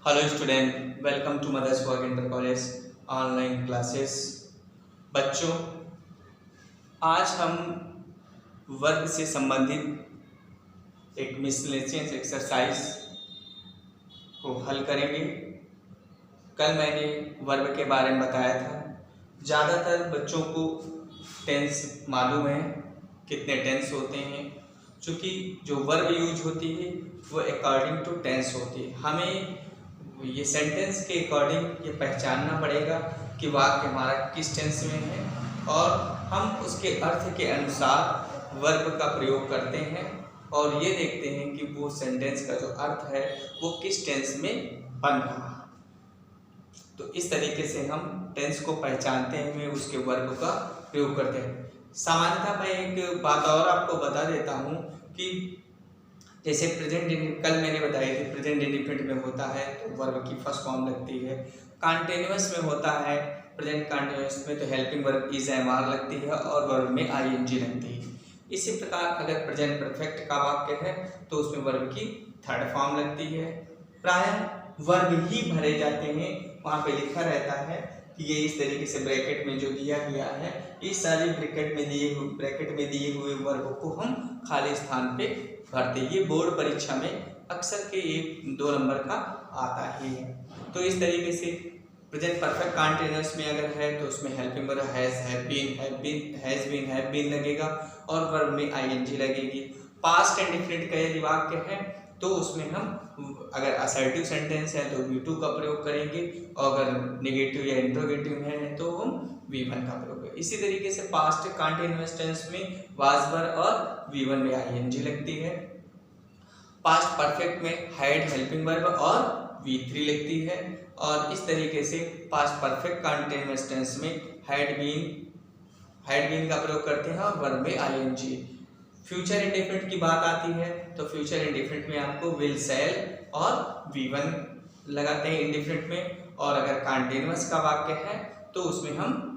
Hello student, welcome to Mother's Work Inter College online classes. बच्चों, आज हम वर्ग से संबंधित एक मिसलेनियस एक्सरसाइज को हल करेंगे। कल मैंने वर्ब के बारे में बताया था। ज़्यादातर बच्चों को टेंस मालूम है, कितने टेंस होते हैं। चूँकि जो वर्ब यूज होती है वो अकॉर्डिंग टू टेंस होती है। हमें ये सेंटेंस के अकॉर्डिंग ये पहचानना पड़ेगा कि वाक्य हमारा किस टेंस में है, और हम उसके अर्थ के अनुसार वर्ब का प्रयोग करते हैं और ये देखते हैं कि वो सेंटेंस का जो अर्थ है वो किस टेंस में बन रहा है। तो इस तरीके से हम टेंस को पहचानते हुए उसके वर्ब का प्रयोग करते हैं। सामान्यतः मैं एक बात और आपको बता देता हूँ कि जैसे प्रेजेंट, कल मैंने बताई थी प्रेजेंट इंडिफिनिट में होता है तो वर्ब की फर्स्ट फॉर्म लगती है। कॉन्टिन्यूअस में होता है, प्रेजेंट कॉन्टिन्यूअस में तो helping verb is am are लगती है और वर्ब में आईएनजी लगती है। इसी प्रकार अगर प्रेजेंट परफेक्ट का वाक्य है तो उसमें वर्ब की थर्ड फॉर्म लगती है। प्रायः वर्ब ही भरे जाते हैं, वहाँ पे लिखा रहता है कि ये इस तरीके से ब्रैकेट में जो दिया गया है, इस सारी ब्रैकेट में दिए हुए वर्ब को हम खाली स्थान पे भरते। ये बोर्ड परीक्षा में अक्सर के 1-2 नंबर का आता ही है। तो इस तरीके से प्रेजेंट परफेक्ट कॉन्टिन्यूअस में अगर है तो उसमें helping verb has, has been लगेगा और वर्ब में आईएनजी लगेगी। पास्ट इंडेफिनिट का यदि वाक्य है तो उसमें हम अगर असर्टिव सेंटेंस है तो V2 का प्रयोग करेंगे, और अगर नेगेटिव या इंट्रोगेटिव है तो हम V1 का प्रयोग करेंगे। इसी तरीके से पास्ट कॉन्टिन्यूअस टेंस में वाज वर्ब और V1 में आईएनजी लगती है। पास्ट परफेक्ट में हैड हेल्पिंग वर्ब और V3 लगती है, और इस तरीके से पास्ट परफेक्ट कॉन्टिन्यूअस टेंस में हैड बीन का प्रयोग करते हैं और वर्ब में आईएनजी। फ्यूचर इंडेफिनिट की बात आती है तो फ्यूचर इंडेफिनिट में आपको विल, सेल और V1 लगाते हैं इंडेफिनिट में, और अगर कॉन्टिन्यूअस का वाक्य है तो उसमें हम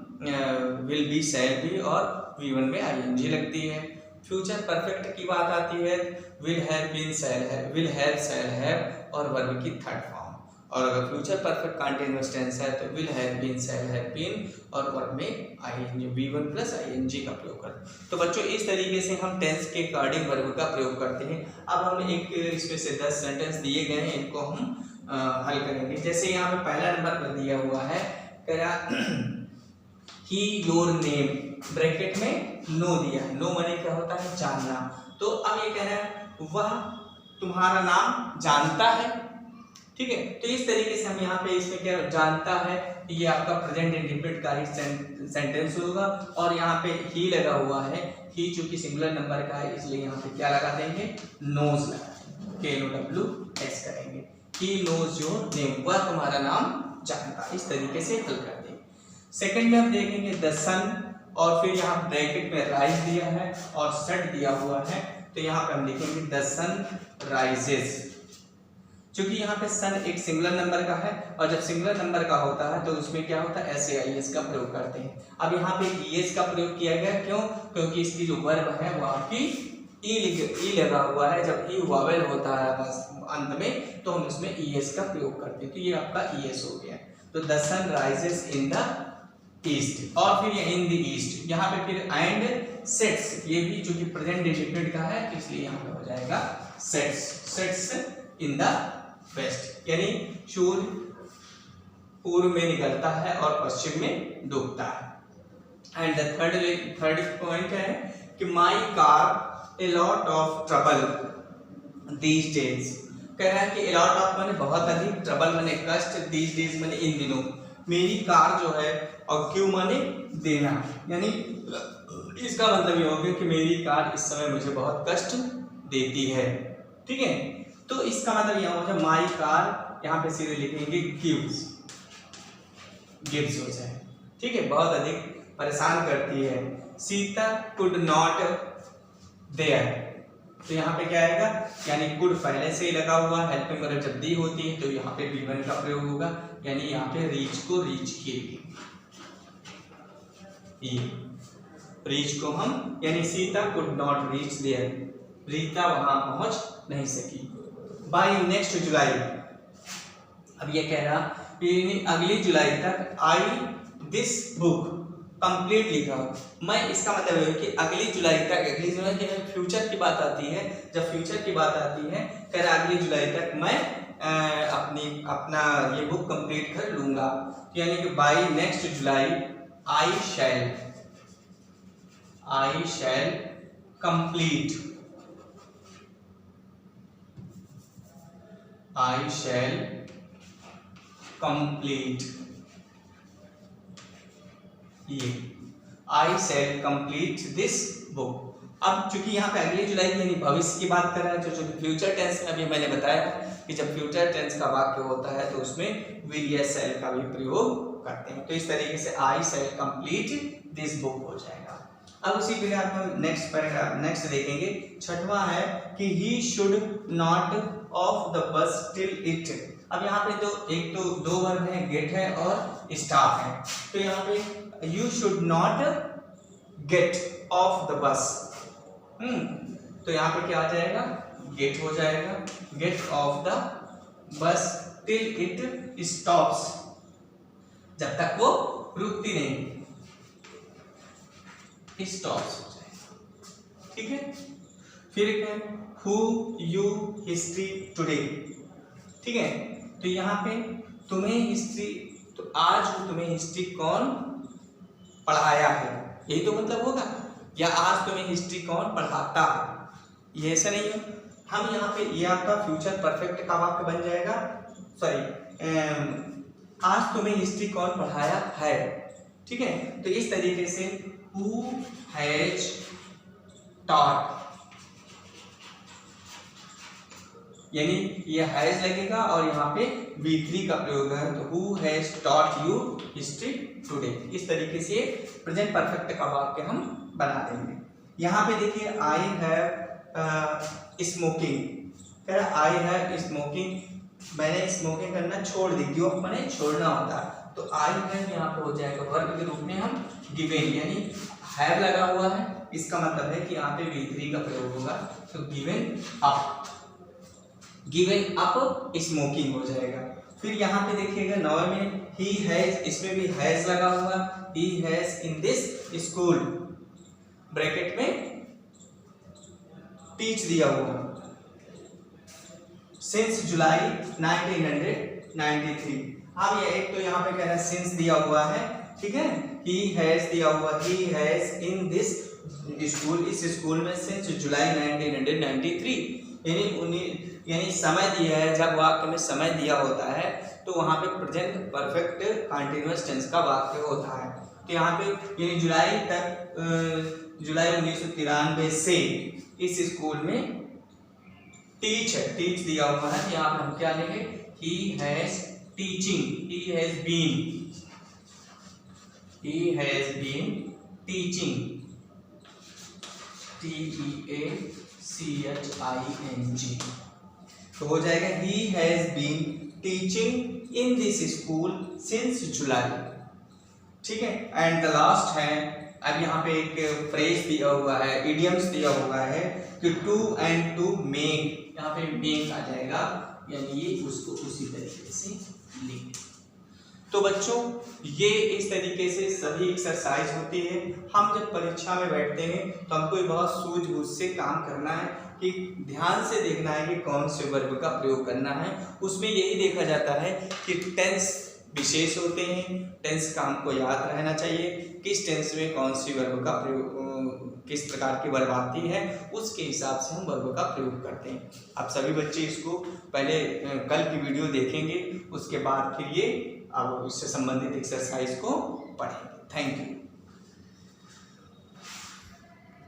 विल बी, सेल बी और V1 में आईएनजी लगती है। फ्यूचर परफेक्ट की बात आती है will have been, shall have और वर्ब की थर्ड फॉर्म। और अगर फ्यूचर परफेक्ट कॉन्टिन्यूअस टेंस है तो will have been, shall have been और वर्ब में आईएनजी, V1 प्लस आईएनजी का प्रयोग करते हैं। तो बच्चों, इस तरीके से हम टेंस के अकॉर्डिंग वर्ब का प्रयोग करते हैं। अब हम एक इसमें से 10 सेंटेंस दिए गए हैं, इनको हम हल करेंगे। जैसे यहाँ पे पहला नंबर पर दिया हुआ है, कह रहा ही योर नेम, ब्रैकेट में नो दिया है। नो माने क्या होता है? जानना। तो अब ये कह रहा है वह तुम्हारा नाम जानता है। ठीक है, तो इस तरीके से हम यहाँ पे इसमें क्या जानता है, ये आपका प्रेजेंट इंडेफिनिट का ही सेंटेंस होगा, और यहाँ पे ही लगा हुआ है। ही चूंकि सिंगुलर नंबर का है इसलिए यहाँ पे क्या लगा देंगे? नोज लगा देंगे, KNOWS करेंगे। ही नोज योर नेम, वह तुम्हारा नाम जानता है। इस तरीके से हल कर देंगे। सेकंड में हम देखेंगे द सन, और फिर यहाँ ब्रैकेट में राइज दिया है और सेट दिया हुआ है, तो यहाँ पे हम लिखेंगे द सन राइजेस। क्योंकि यहाँ पे सन एक सिंगुलर नंबर का है, और जब सिंगुलर नंबर का होता है तो उसमें क्या होता है? SAIS का प्रयोग करते हैं। अब यहाँ पे ES का प्रयोग किया गया, क्यों? क्योंकि इसकी जो वर्ब है वो आपकी ई लगा हुआ है। जब ई वावेल होता है अंत में तो हम इसमें ES का प्रयोग करते हैं, तो ये आपका ES हो गया। तो the sun rises in the east, और फिर ये इन द ईस्ट, यहाँ पे फिर एंड सेट्स, ये भी जो कि प्रेजेंट इंडेफिनिट का है इसलिए यहाँ पे हो जाएगा सेट्स इन द वेस्ट, यानी सूर्य पूर्व में निकलता है और पश्चिम में डूबता है। एंड द थर्ड पॉइंट है कि my car a lot of trouble these days. कह रहा है कि ए लॉट ऑफ माने बहुत अधिक, ट्रबल माने कष्ट, दीज डेज माने इन दिनों। मेरी कार जो है, और क्यों माने देना, यानी इसका मतलब ये हो गया कि मेरी कार इस समय मुझे बहुत कष्ट देती है। ठीक है, तो इसका मतलब यह हो जाए माई कार, यहाँ पे सीधे लिखेंगे गिव्स हो जाए। ठीक है, बहुत अधिक परेशान करती है। सीता कुड नॉट देयर, तो यहाँ पे क्या आएगा? यानी कुड पहले से ही लगा हुआ, हेल्पिंग वर्ब जब दी होती है तो यहाँ पे V1 का प्रयोग होगा, यानी यहाँ पे रीच को रीच किए, रीच को हम, यानी Sita could not reach there, Rita वहां पहुंच नहीं सकी। बाय नेक्स्ट जुलाई, अब ये कह रहा कि अगली जुलाई तक आई दिस बुक कंप्लीट लिखा। मैं इसका मतलब है कि अगली जुलाई तक, अगली जुलाई के फ्यूचर की बात आती है, जब फ्यूचर की बात आती है कह रहा अगली जुलाई तक मैं अपना ये बुक कंप्लीट कर लूंगा। यानी कि बाय नेक्स्ट जुलाई आई शैल कंप्लीट, आई शैल कंप्लीट, ये आई शैल कंप्लीट दिस बुक। अब चूंकि यहाँ पे अगली जुलाई यानी भविष्य की बात कर रहा है, जो फ्यूचर टेंस में अभी मैंने बताया कि जब फ्यूचर टेंस का वाक्य होता है तो उसमें विल या शैल का भी प्रयोग करते हैं। तो इस तरीके से आई शैल कंप्लीट दिस बुक हो जाएगा। अब उसी पैराग्राफ में नेक्स्ट पैराग्राफ नेक्स्ट देखेंगे, छठवां है कि he should not of the bus till it. अब यहाँ पे तो दो वर्ब है, गेट है और स्टॉप है। तो यहाँ पे you should not gate off the बस, तो यहाँ पे क्या आ जाएगा, गेट हो जाएगा, get off the bus till it stops, जब तक वो रुकती नहीं, स्टॉप्स हो जाएगा। ठीक है, फिर क्या है, हु यू हिस्ट्री टुडे। ठीक है, तो यहाँ पे तुम्हें हिस्ट्री, तो आज तुम्हें हिस्ट्री कौन पढ़ाया है, यही तो मतलब होगा, या आज तुम्हें हिस्ट्री कौन पढ़ाता है, ये ऐसा नहीं है। हम यहाँ पे ये आपका फ्यूचर परफेक्ट का वाक्य बन जाएगा, सॉरी, आज तुम्हें हिस्ट्री कौन पढ़ाया है। ठीक है, तो इस तरीके से who has taught, यानी ये हैज लगेगा और यहाँ पे V3 का प्रयोग है, तो who has taught you history today। इस तरीके से प्रेजेंट परफेक्ट का वाक्य हम बना देंगे। यहाँ पे देखिए आई हैव स्मोकिंग, कह रहा आई हैव स्मोकिंग, मैंने स्मोकिंग करना छोड़ दी, जो मैंने छोड़ना होता है, तो आई हैव यहाँ पे हो जाएगा वर्ब के रूप में हम गिवन, यानी हैव लगा हुआ है, इसका मतलब है कि यहाँ पे V3 का प्रयोग होगा, तो गिवन अप स्मोकिंग हो जाएगा। फिर यहाँ पे देखिएगा 9 में ही हैज, इसमें भी हैज लगा हुआ, he has in this school, bracket में टीच दिया हुआ, सिंस जुलाई 1993। अब ये एक तो यहाँ पे कह रहा है सिंस दिया हुआ है, ठीक है, ही हैज दिया हुआ, he has in this school, इस स्कूल में सिंस जुलाई 1993, यानी समय दिया है। जब वाक्य में समय दिया होता है तो वहाँ पे प्रेजेंट परफेक्ट कंटिन्यूअस टेंस का वाक्य होता है। तो यहाँ पे यानी जुलाई तक, जुलाई 1993 से इस स्कूल में टीच है, टीच दिया हुआ है, यहाँ पे हम क्या लेंगे, he has teaching, he has been teaching, TEACHING, तो हो जाएगा he has been teaching in this school since July। ठीक है, एंड द लास्ट है, अब यहाँ पे एक फ्रेज दिया हुआ है, इडियम्स दिया हुआ है कि टू एंड टू मेक, यहाँ पे मेक आ जाएगा, यानी ये उसको उसी तरीके से लिखें। तो बच्चों ये इस तरीके से सभी एक्सरसाइज होती है। हम जब परीक्षा में बैठते हैं तो हमको बहुत सूझबूझ से काम करना है कि ध्यान से देखना है कि कौन से वर्ब का प्रयोग करना है। उसमें यही देखा जाता है कि टेंस विशेष होते हैं, टेंस का हमको याद रहना चाहिए, किस टेंस में कौन सी वर्ब का प्रयोग, किस प्रकार की वर्ब आती है, उसके हिसाब से हम वर्ब का प्रयोग करते हैं। आप सभी बच्चे इसको पहले कल की वीडियो देखेंगे, उसके बाद फिर ये अब इससे संबंधित एक्सरसाइज को पढ़ेंगे। Thank you.